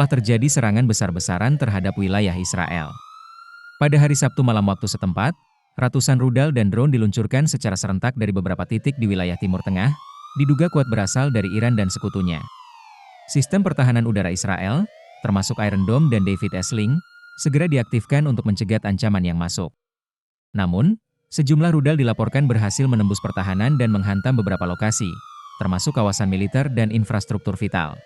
telah terjadi serangan besar-besaran terhadap wilayah Israel. Pada hari Sabtu malam waktu setempat, ratusan rudal dan drone diluncurkan secara serentak dari beberapa titik di wilayah Timur Tengah, diduga kuat berasal dari Iran dan sekutunya. Sistem pertahanan udara Israel, termasuk Iron Dome dan David Sling, segera diaktifkan untuk mencegat ancaman yang masuk. Namun, sejumlah rudal dilaporkan berhasil menembus pertahanan dan menghantam beberapa lokasi, termasuk kawasan militer dan infrastruktur vital.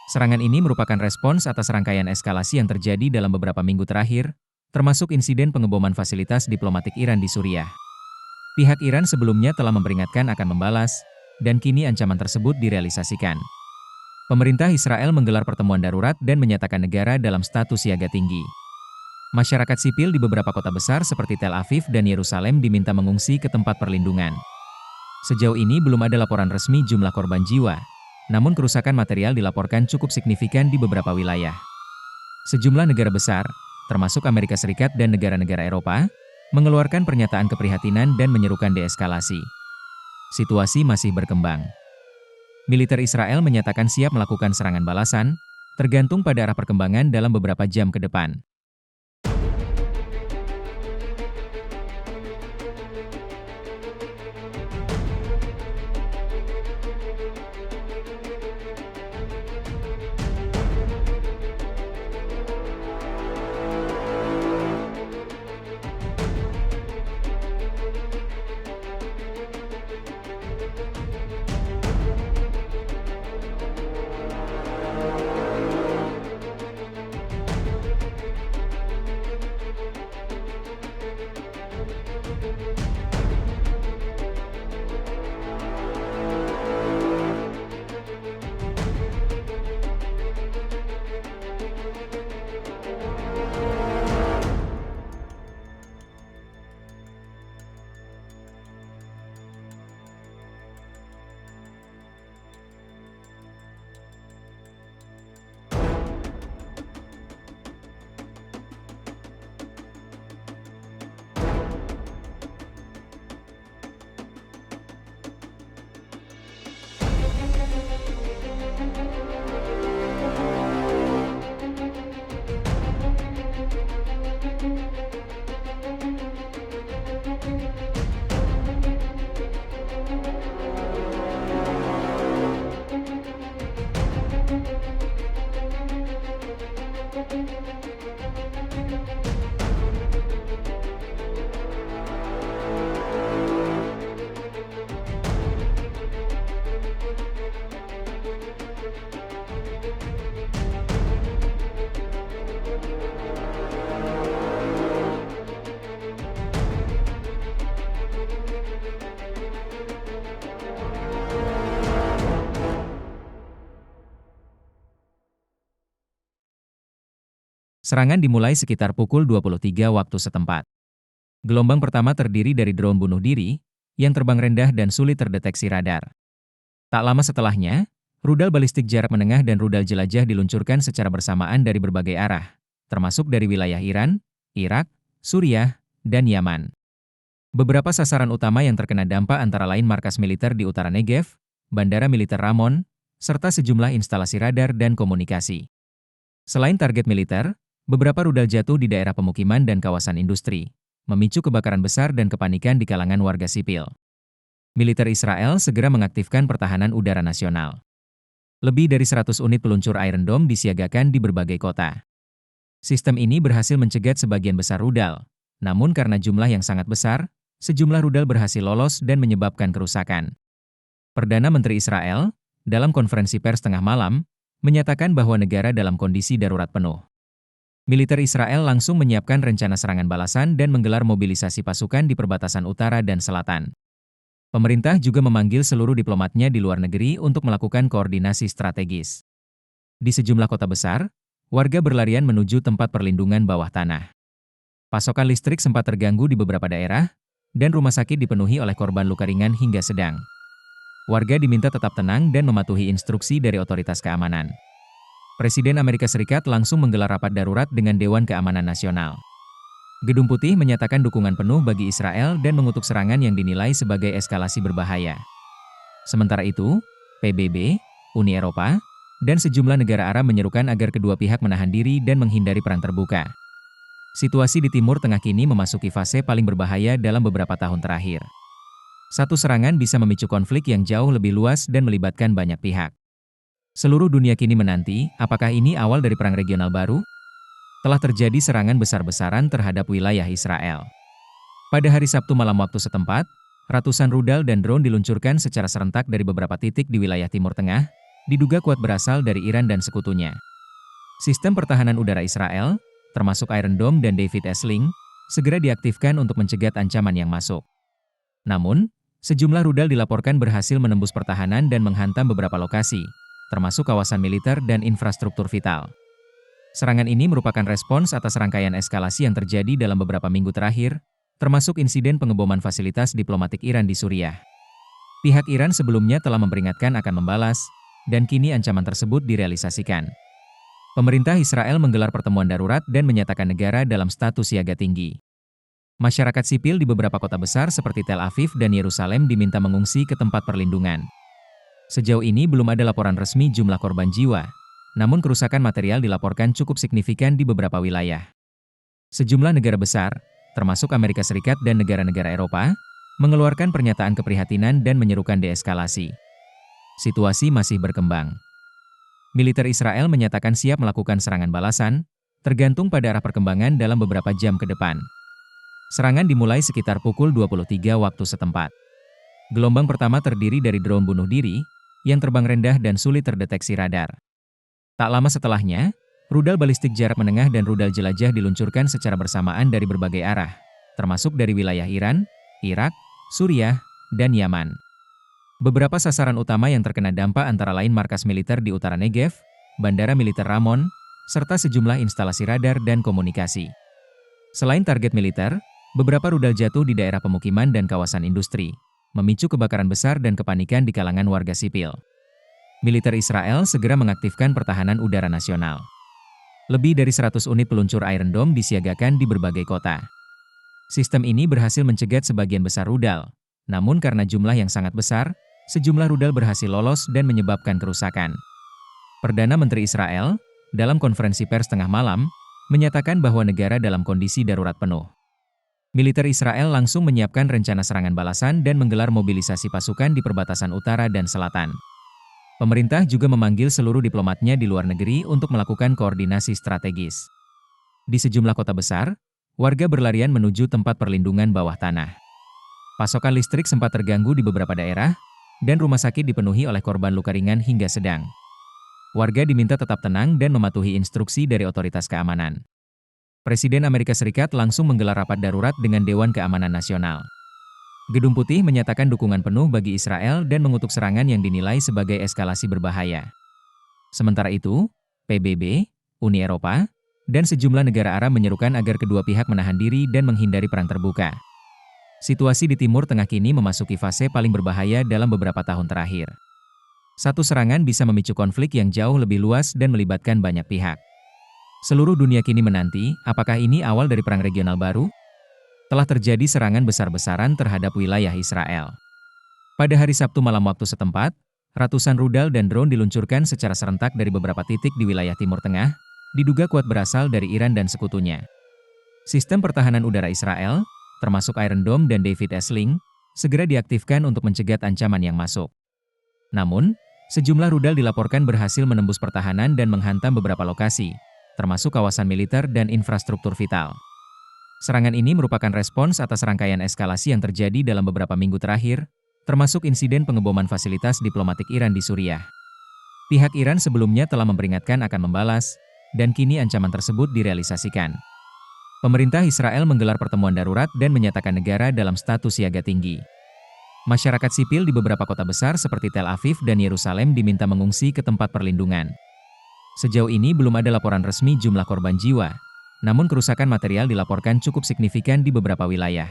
Serangan ini merupakan respons atas rangkaian eskalasi yang terjadi dalam beberapa minggu terakhir, termasuk insiden pengeboman fasilitas diplomatik Iran di Suriah. Pihak Iran sebelumnya telah memperingatkan akan membalas, dan kini ancaman tersebut direalisasikan. Pemerintah Israel menggelar pertemuan darurat dan menyatakan negara dalam status siaga tinggi. Masyarakat sipil di beberapa kota besar seperti Tel Aviv dan Yerusalem diminta mengungsi ke tempat perlindungan. Sejauh ini belum ada laporan resmi jumlah korban jiwa, namun kerusakan material dilaporkan cukup signifikan di beberapa wilayah. Sejumlah negara besar, termasuk Amerika Serikat dan negara-negara Eropa, mengeluarkan pernyataan keprihatinan dan menyerukan deeskalasi. Situasi masih berkembang. Militer Israel menyatakan siap melakukan serangan balasan, tergantung pada arah perkembangan dalam beberapa jam ke depan. Serangan dimulai sekitar pukul 23 waktu setempat. Gelombang pertama terdiri dari drone bunuh diri, yang terbang rendah dan sulit terdeteksi radar. Tak lama setelahnya, rudal balistik jarak menengah dan rudal jelajah diluncurkan secara bersamaan dari berbagai arah, termasuk dari wilayah Iran, Irak, Suriah, dan Yaman. Beberapa sasaran utama yang terkena dampak antara lain markas militer di utara Negev, bandara militer Ramon, serta sejumlah instalasi radar dan komunikasi. Selain target militer, beberapa rudal jatuh di daerah pemukiman dan kawasan industri, memicu kebakaran besar dan kepanikan di kalangan warga sipil. Militer Israel segera mengaktifkan pertahanan udara nasional. Lebih dari 100 unit peluncur Iron Dome disiagakan di berbagai kota. Sistem ini berhasil mencegat sebagian besar rudal, namun karena jumlah yang sangat besar, sejumlah rudal berhasil lolos dan menyebabkan kerusakan. Perdana Menteri Israel, dalam konferensi pers tengah malam, menyatakan bahwa negara dalam kondisi darurat penuh. Militer Israel langsung menyiapkan rencana serangan balasan dan menggelar mobilisasi pasukan di perbatasan utara dan selatan. Pemerintah juga memanggil seluruh diplomatnya di luar negeri untuk melakukan koordinasi strategis. Di sejumlah kota besar, warga berlarian menuju tempat perlindungan bawah tanah. Pasokan listrik sempat terganggu di beberapa daerah, dan rumah sakit dipenuhi oleh korban luka ringan hingga sedang. Warga diminta tetap tenang dan mematuhi instruksi dari otoritas keamanan. Presiden Amerika Serikat langsung menggelar rapat darurat dengan Dewan Keamanan Nasional. Gedung Putih menyatakan dukungan penuh bagi Israel dan mengutuk serangan yang dinilai sebagai eskalasi berbahaya. Sementara itu, PBB, Uni Eropa, dan sejumlah negara Arab menyerukan agar kedua pihak menahan diri dan menghindari perang terbuka. Situasi di Timur Tengah kini memasuki fase paling berbahaya dalam beberapa tahun terakhir. Satu serangan bisa memicu konflik yang jauh lebih luas dan melibatkan banyak pihak. Seluruh dunia kini menanti, apakah ini awal dari perang regional baru? Telah terjadi serangan besar-besaran terhadap wilayah Israel. Pada hari Sabtu malam waktu setempat, ratusan rudal dan drone diluncurkan secara serentak dari beberapa titik di wilayah Timur Tengah, diduga kuat berasal dari Iran dan sekutunya. Sistem pertahanan udara Israel, termasuk Iron Dome dan David Sling, segera diaktifkan untuk mencegat ancaman yang masuk. Namun, sejumlah rudal dilaporkan berhasil menembus pertahanan dan menghantam beberapa lokasi, termasuk kawasan militer dan infrastruktur vital. Serangan ini merupakan respons atas rangkaian eskalasi yang terjadi dalam beberapa minggu terakhir, termasuk insiden pengeboman fasilitas diplomatik Iran di Suriah. Pihak Iran sebelumnya telah memperingatkan akan membalas, dan kini ancaman tersebut direalisasikan. Pemerintah Israel menggelar pertemuan darurat dan menyatakan negara dalam status siaga tinggi. Masyarakat sipil di beberapa kota besar seperti Tel Aviv dan Yerusalem diminta mengungsi ke tempat perlindungan. Sejauh ini belum ada laporan resmi jumlah korban jiwa, namun kerusakan material dilaporkan cukup signifikan di beberapa wilayah. Sejumlah negara besar, termasuk Amerika Serikat dan negara-negara Eropa, mengeluarkan pernyataan keprihatinan dan menyerukan deeskalasi. Situasi masih berkembang. Militer Israel menyatakan siap melakukan serangan balasan, tergantung pada arah perkembangan dalam beberapa jam ke depan. Serangan dimulai sekitar pukul 23 waktu setempat. Gelombang pertama terdiri dari drone bunuh diri, yang terbang rendah dan sulit terdeteksi radar. Tak lama setelahnya, rudal balistik jarak menengah dan rudal jelajah diluncurkan secara bersamaan dari berbagai arah, termasuk dari wilayah Iran, Irak, Suriah, dan Yaman. Beberapa sasaran utama yang terkena dampak antara lain markas militer di utara Negev, bandara militer Ramon, serta sejumlah instalasi radar dan komunikasi. Selain target militer, beberapa rudal jatuh di daerah pemukiman dan kawasan industri, memicu kebakaran besar dan kepanikan di kalangan warga sipil. Militer Israel segera mengaktifkan pertahanan udara nasional. Lebih dari 100 unit peluncur Iron Dome disiagakan di berbagai kota. Sistem ini berhasil mencegat sebagian besar rudal, namun karena jumlah yang sangat besar, sejumlah rudal berhasil lolos dan menyebabkan kerusakan. Perdana Menteri Israel, dalam konferensi pers tengah malam, menyatakan bahwa negara dalam kondisi darurat penuh. Militer Israel langsung menyiapkan rencana serangan balasan dan menggelar mobilisasi pasukan di perbatasan utara dan selatan. Pemerintah juga memanggil seluruh diplomatnya di luar negeri untuk melakukan koordinasi strategis. Di sejumlah kota besar, warga berlarian menuju tempat perlindungan bawah tanah. Pasokan listrik sempat terganggu di beberapa daerah, dan rumah sakit dipenuhi oleh korban luka ringan hingga sedang. Warga diminta tetap tenang dan mematuhi instruksi dari otoritas keamanan. Presiden Amerika Serikat langsung menggelar rapat darurat dengan Dewan Keamanan Nasional. Gedung Putih menyatakan dukungan penuh bagi Israel dan mengutuk serangan yang dinilai sebagai eskalasi berbahaya. Sementara itu, PBB, Uni Eropa, dan sejumlah negara Arab menyerukan agar kedua pihak menahan diri dan menghindari perang terbuka. Situasi di Timur Tengah kini memasuki fase paling berbahaya dalam beberapa tahun terakhir. Satu serangan bisa memicu konflik yang jauh lebih luas dan melibatkan banyak pihak. Seluruh dunia kini menanti, apakah ini awal dari perang regional baru? Telah terjadi serangan besar-besaran terhadap wilayah Israel. Pada hari Sabtu malam waktu setempat, ratusan rudal dan drone diluncurkan secara serentak dari beberapa titik di wilayah Timur Tengah, diduga kuat berasal dari Iran dan sekutunya. Sistem pertahanan udara Israel, termasuk Iron Dome dan David Sling, segera diaktifkan untuk mencegat ancaman yang masuk. Namun, sejumlah rudal dilaporkan berhasil menembus pertahanan dan menghantam beberapa lokasi, termasuk kawasan militer dan infrastruktur vital. Serangan ini merupakan respons atas rangkaian eskalasi yang terjadi dalam beberapa minggu terakhir, termasuk insiden pengeboman fasilitas diplomatik Iran di Suriah. Pihak Iran sebelumnya telah memperingatkan akan membalas, dan kini ancaman tersebut direalisasikan. Pemerintah Israel menggelar pertemuan darurat dan menyatakan negara dalam status siaga tinggi. Masyarakat sipil di beberapa kota besar seperti Tel Aviv dan Yerusalem diminta mengungsi ke tempat perlindungan. Sejauh ini belum ada laporan resmi jumlah korban jiwa, namun kerusakan material dilaporkan cukup signifikan di beberapa wilayah.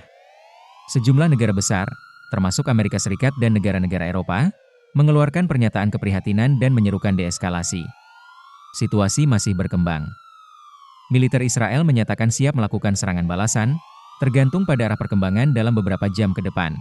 Sejumlah negara besar, termasuk Amerika Serikat dan negara-negara Eropa, mengeluarkan pernyataan keprihatinan dan menyerukan deeskalasi. Situasi masih berkembang. Militer Israel menyatakan siap melakukan serangan balasan, tergantung pada arah perkembangan dalam beberapa jam ke depan.